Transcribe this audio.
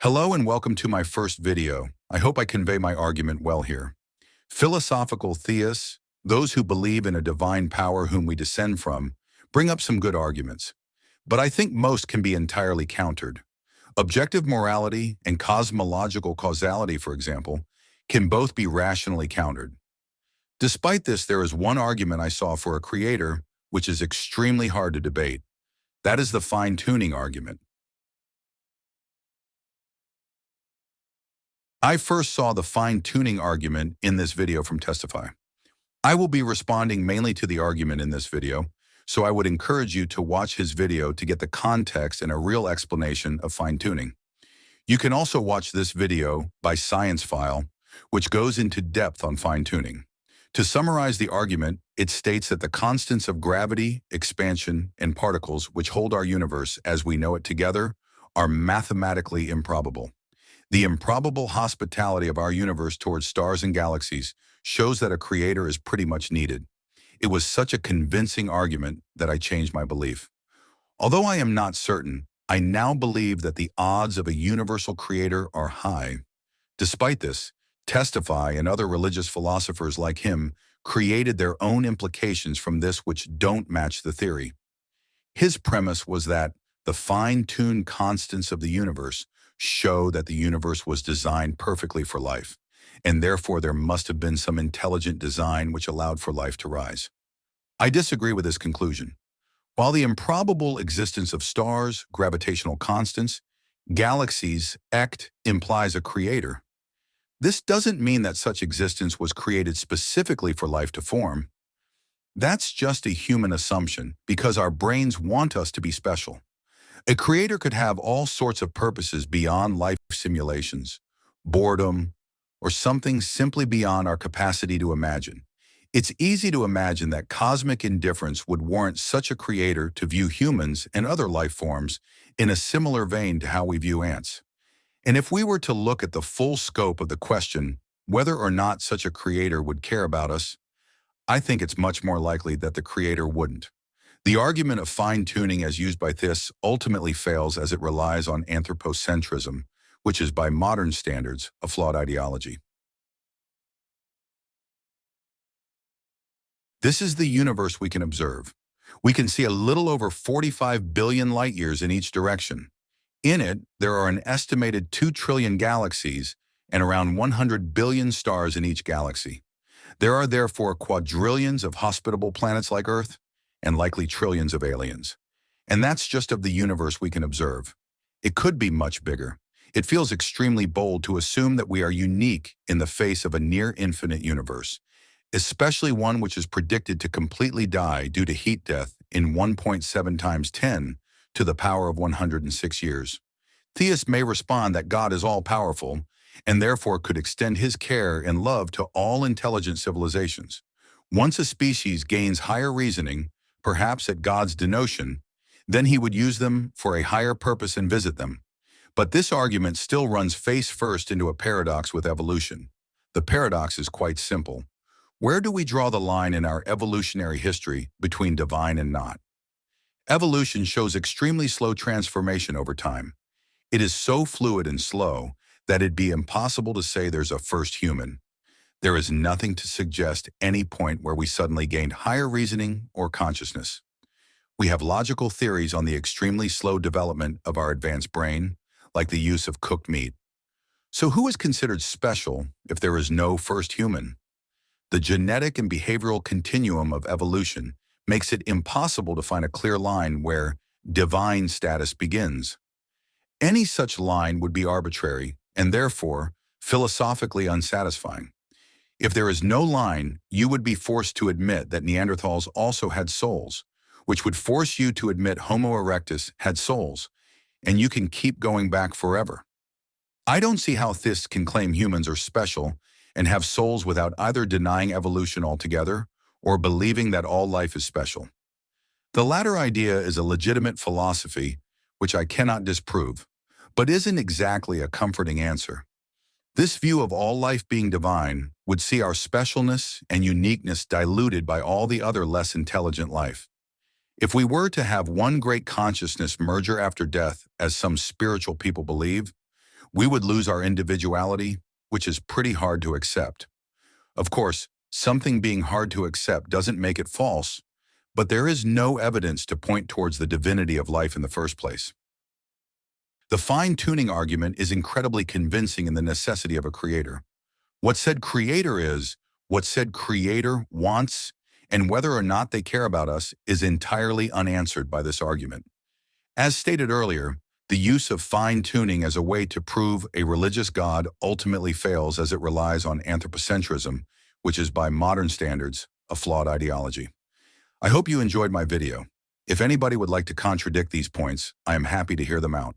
Hello and welcome to my first video. I hope I convey my argument well here. Philosophical theists, those who believe in a divine power whom we descend from, bring up some good arguments. But I think most can be entirely countered. Objective morality and cosmological causality, for example, can both be rationally countered. Despite this, there is one argument I saw for a creator which is extremely hard to debate. That is the fine-tuning argument. I first saw the fine-tuning argument in this video from Testify. I will be responding mainly to the argument in this video, so I would encourage you to watch his video to get the context and a real explanation of fine-tuning. You can also watch this video by Science File, which goes into depth on fine-tuning. To summarize the argument, it states that the constants of gravity, expansion, and particles which hold our universe as we know it together are mathematically improbable. The improbable hospitality of our universe towards stars and galaxies shows that a creator is pretty much needed. It was such a convincing argument that I changed my belief. Although I am not certain, I now believe that the odds of a universal creator are high. Despite this, Testify and other religious philosophers like him created their own implications from this which don't match the theory. His premise was that the fine-tuned constants of the universe show that the universe was designed perfectly for life, and therefore there must have been some intelligent design which allowed for life to rise. I disagree with this conclusion. While the improbable existence of stars, gravitational constants, galaxies, implies a creator, this doesn't mean that such existence was created specifically for life to form. That's just a human assumption because our brains want us to be special. A creator could have all sorts of purposes beyond life simulations, boredom, or something simply beyond our capacity to imagine. It's easy to imagine that cosmic indifference would warrant such a creator to view humans and other life forms in a similar vein to how we view ants. And if we were to look at the full scope of the question whether or not such a creator would care about us, I think it's much more likely that the creator wouldn't. The argument of fine-tuning as used by theists ultimately fails as it relies on anthropocentrism, which is by modern standards a flawed ideology. This is the universe we can observe. We can see a little over 45 billion light years in each direction. In it, there are an estimated 2 trillion galaxies and around 100 billion stars in each galaxy. There are therefore quadrillions of hospitable planets like Earth, and likely trillions of aliens. And that's just of the universe we can observe. It could be much bigger. It feels extremely bold to assume that we are unique in the face of a near-infinite universe, especially one which is predicted to completely die due to heat death in 1.7 times 10 to the power of 106 years. Theists may respond that God is all-powerful and therefore could extend his care and love to all intelligent civilizations. Once a species gains higher reasoning, perhaps at God's denotion, then he would use them for a higher purpose and visit them. But this argument still runs face first into a paradox with evolution. The paradox is quite simple. Where do we draw the line in our evolutionary history between divine and not? Evolution shows extremely slow transformation over time. It is so fluid and slow that it'd be impossible to say there's a first human. There is nothing to suggest any point where we suddenly gained higher reasoning or consciousness. We have logical theories on the extremely slow development of our advanced brain, like the use of cooked meat. So who is considered special if there is no first human? The genetic and behavioral continuum of evolution makes it impossible to find a clear line where divine status begins. Any such line would be arbitrary and therefore philosophically unsatisfying. If there is no line, you would be forced to admit that Neanderthals also had souls, which would force you to admit Homo erectus had souls, and you can keep going back forever. I don't see how theists can claim humans are special and have souls without either denying evolution altogether or believing that all life is special. The latter idea is a legitimate philosophy, which I cannot disprove, but isn't exactly a comforting answer. This view of all life being divine would see our specialness and uniqueness diluted by all the other less intelligent life. If we were to have one great consciousness merger after death, as some spiritual people believe, we would lose our individuality, which is pretty hard to accept. Of course, something being hard to accept doesn't make it false, but there is no evidence to point towards the divinity of life in the first place. The fine-tuning argument is incredibly convincing in the necessity of a creator. What said creator is, what said creator wants, and whether or not they care about us is entirely unanswered by this argument. As stated earlier, the use of fine-tuning as a way to prove a religious God ultimately fails as it relies on anthropocentrism, which is by modern standards, a flawed ideology. I hope you enjoyed my video. If anybody would like to contradict these points, I am happy to hear them out.